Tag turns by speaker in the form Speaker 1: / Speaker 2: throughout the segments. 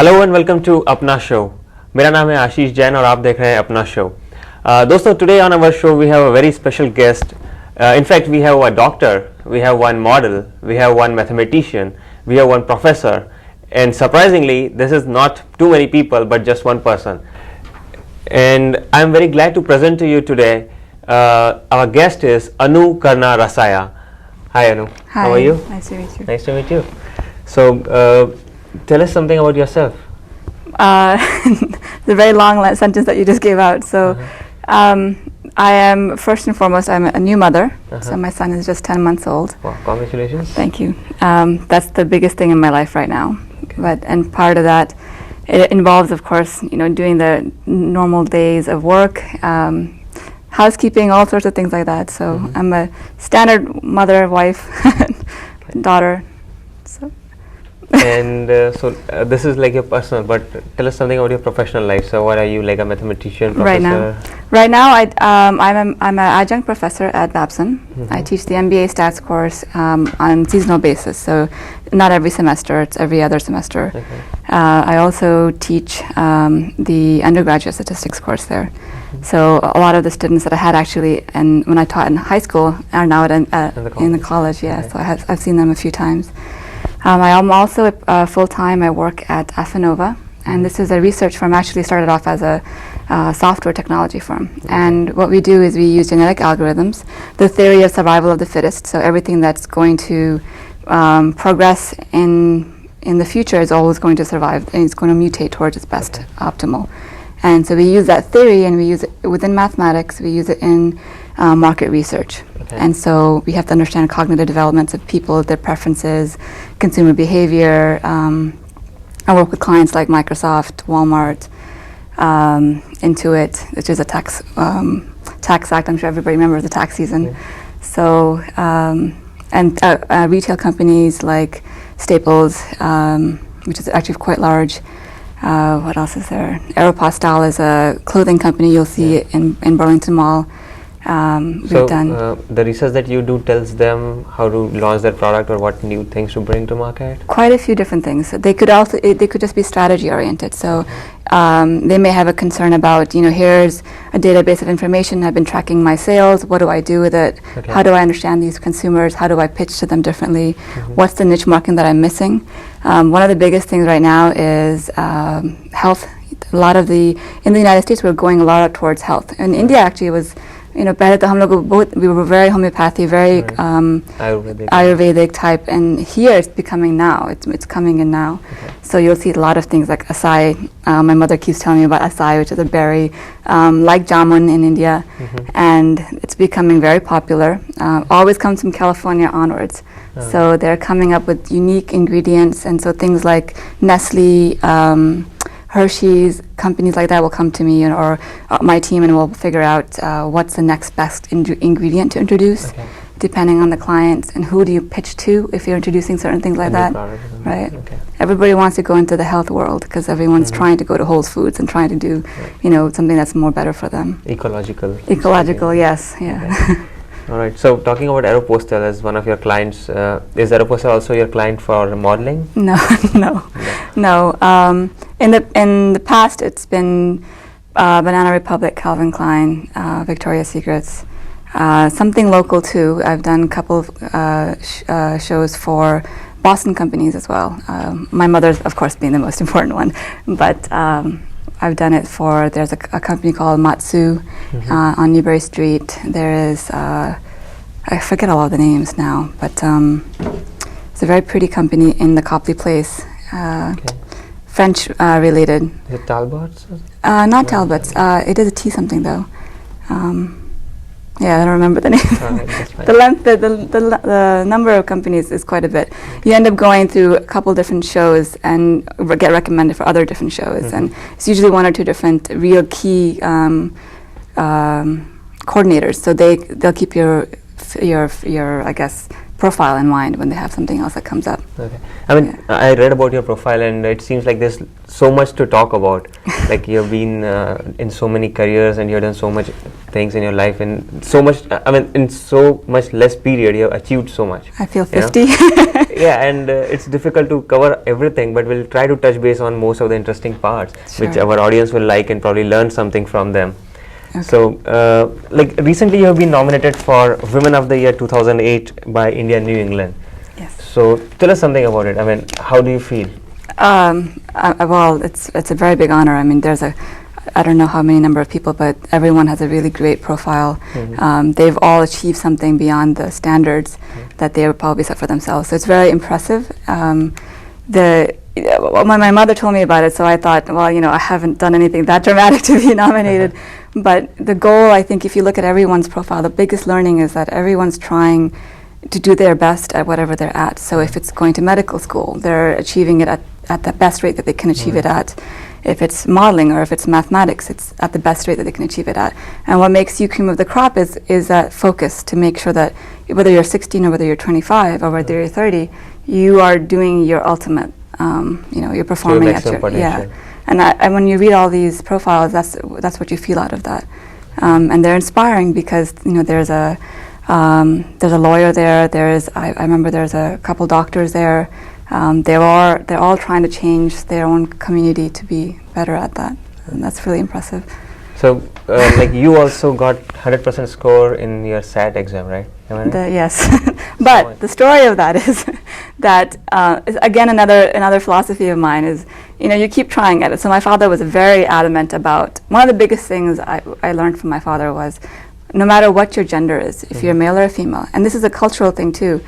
Speaker 1: Hello and welcome to अपना show. मेरा नाम है आशीष जैन और आप देख रहे हैं अपना शो। दोस्तों, today on our show we have a very special guest. In fact, we have a doctor, we have one model, we have one mathematician, we have one professor, and surprisingly, this is not too many people, but just one person. And I'm very glad to present to you today. Our guest is KARNA-RASIAH. Hi, Anu.
Speaker 2: Hi.
Speaker 1: How are you?
Speaker 2: Nice to meet you.
Speaker 1: Nice to meet you. So, tell us something about yourself.
Speaker 2: The very long sentence that you just gave out. So, I am first and foremost I'm a new mother. So my son is just 10 months old.
Speaker 1: Wow, congratulations.
Speaker 2: Thank you. That's the biggest thing in my life right now. And part of that, it involves, of course, doing the normal days of work, housekeeping, all sorts of things like that. So I'm a standard mother, wife, daughter. So.
Speaker 1: And this is like your personal, but tell us something about your professional life. So what are you, like a mathematician, professor?
Speaker 2: Right now I'm an adjunct professor at Babson. I teach the MBA stats course on seasonal basis, so not every semester, it's every other semester. I also teach the undergraduate statistics course there. So a lot of the students that I had actually, and when I taught in high school, are now in the college. Yeah, so I've seen them a few times. I am also full-time. I work at APNA, and this is a research firm. Actually started off as a software technology firm. And what we do is we use genetic algorithms, the theory of survival of the fittest. So everything that's going to progress in the future is always going to survive, and it's going to mutate towards its best optimal. And so we use that theory, and we use it within mathematics. We use it in market research. And so we have to understand cognitive developments of people, their preferences, consumer behavior. I work with clients like Microsoft, Walmart, Intuit, which is a tax act. I'm sure everybody remembers the tax season. So, and retail companies like Staples, which is actually quite large. What else is there? Aeropostale is a clothing company you'll see in Burlington Mall.
Speaker 1: So the research that you do tells them how to launch their product or what new things to bring to market? Quite
Speaker 2: a few different things. They could just be strategy oriented. So they may have a concern about, here's a database of information, I've been tracking my sales, what do I do with it? How do I understand these consumers? How do I pitch to them differently? What's the niche market that I'm missing? One of the biggest things right now is health. In the United States, we're going a lot towards health. In India, actually, it was we were very homeopathy, very Ayurvedic type, and here it's becoming now. It's coming in now. So you'll see a lot of things like acai. My mother keeps telling me about acai, which is a berry, like jamun in India, and it's becoming very popular. Always comes from California onwards. So they're coming up with unique ingredients, and so things like Nestle, Hershey's, companies like that will come to me or my team, and we'll figure out what's the next best ingredient to introduce, depending on the client, and who do you pitch to if you're introducing certain things like that, right? Everybody wants to go into the health world because everyone's trying to go to Whole Foods and trying to do, something that's more better for them. Ecological, yes, yeah.
Speaker 1: All right. So talking about Aeropostale as one of your clients, is Aeropostale also your client for modeling?
Speaker 2: No. In the past, it's been Banana Republic, Calvin Klein, Victoria's Secrets, something local too. I've done a couple of shows for Boston companies as well. My mother's, of course, being the most important one, but I've done it for, there's a company called Matsu on Newbury Street. There is, I forget all of the names now, but it's a very pretty company in the Copley Place, French related.
Speaker 1: Is it Talbot's?
Speaker 2: Not Talbot's. It is a T something though. I don't remember the name. The number of companies is quite a bit. You end up going through a couple different shows and get recommended for other different shows, and it's usually one or two different real key coordinators. So they'll keep your I guess profile in mind when they have something else that comes up.
Speaker 1: Okay. I mean, I read about your profile, and it seems like there's so much to talk about. Like you've been in so many careers, and you've done so much things in your life, and so much. I mean, in so much less period, you have achieved so much.
Speaker 2: I feel 50.
Speaker 1: Yeah, and it's difficult to cover everything, but we'll try to touch base on most of the interesting parts, which our audience will like and probably learn something from them. Okay. So, like recently, you have been nominated for Women of the Year 2008 by India New England.
Speaker 2: Yes.
Speaker 1: So tell us something about it. I mean, how do you feel?
Speaker 2: Well, it's a very big honor. I mean, I don't know how many number of people, but everyone has a really great profile. They've all achieved something beyond the standards that they would probably set for themselves. So it's very impressive. When my mother told me about it, so I thought, well, you know, I haven't done anything that dramatic to be nominated. But the goal, I think, if you look at everyone's profile, the biggest learning is that everyone's trying to do their best at whatever they're at. So if it's going to medical school, they're achieving it at the best rate that they can achieve it at. If it's modeling or if it's mathematics, it's at the best rate that they can achieve it at. And what makes you cream of the crop is that focus to make sure that whether you're 16 or whether you're 25 or whether you're 30, you are doing your ultimate, you know, you're performing at your potential. Yeah. And when you read all these profiles, that's what you feel out of that. And they're inspiring because, you know, there's a lawyer there. I remember there's a couple doctors there. They're all trying to change their own community to be better at that, and that's really impressive.
Speaker 1: So, like you also got 100% score in your SAT exam, right?
Speaker 2: Yes, but the story of that is that is again another philosophy of mine is, you know, you keep trying at it. So my father was very adamant about, one of the biggest things I learned from my father was, no matter what your gender is, if you're male or female, and this is a cultural thing too,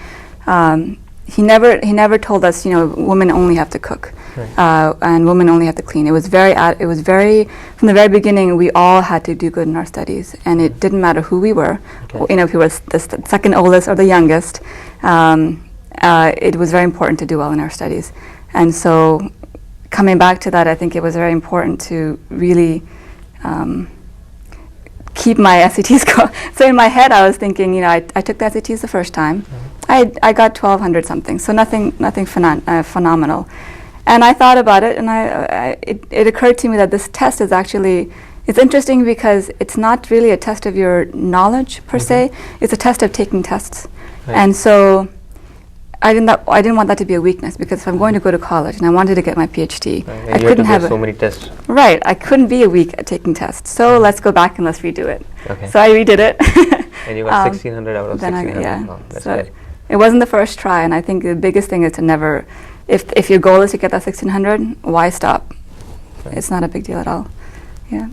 Speaker 2: he never told us, you know, women only have to cook, and women only have to clean. It was very from the very beginning, we all had to do good in our studies, and it didn't matter who we were, you know, if we were the second oldest or the youngest. It was very important to do well in our studies, and so coming back to that, I think it was very important to really keep my SAT score. So in my head, I was thinking, you know, I took the SATs the first time. I got 1200 something, so nothing phenomenal. And I thought about it, and it occurred to me that this test is actually, it's interesting because it's not really a test of your knowledge per se. It's a test of taking tests. And so I didn't want that to be a weakness, because if I'm going to go to college and I wanted to get my PhD, I couldn't have
Speaker 1: so many tests.
Speaker 2: Right, I couldn't be a weak at taking tests. So let's go back and let's redo it.
Speaker 1: Okay.
Speaker 2: So I redid it.
Speaker 1: And you got 1600 out of 1600.
Speaker 2: Yeah.
Speaker 1: Oh, that's
Speaker 2: so
Speaker 1: great.
Speaker 2: it wasn't the first try, and I think the biggest thing is to never, if your goal is to get that 1600, why stop? It's not a big deal at all. Yeah.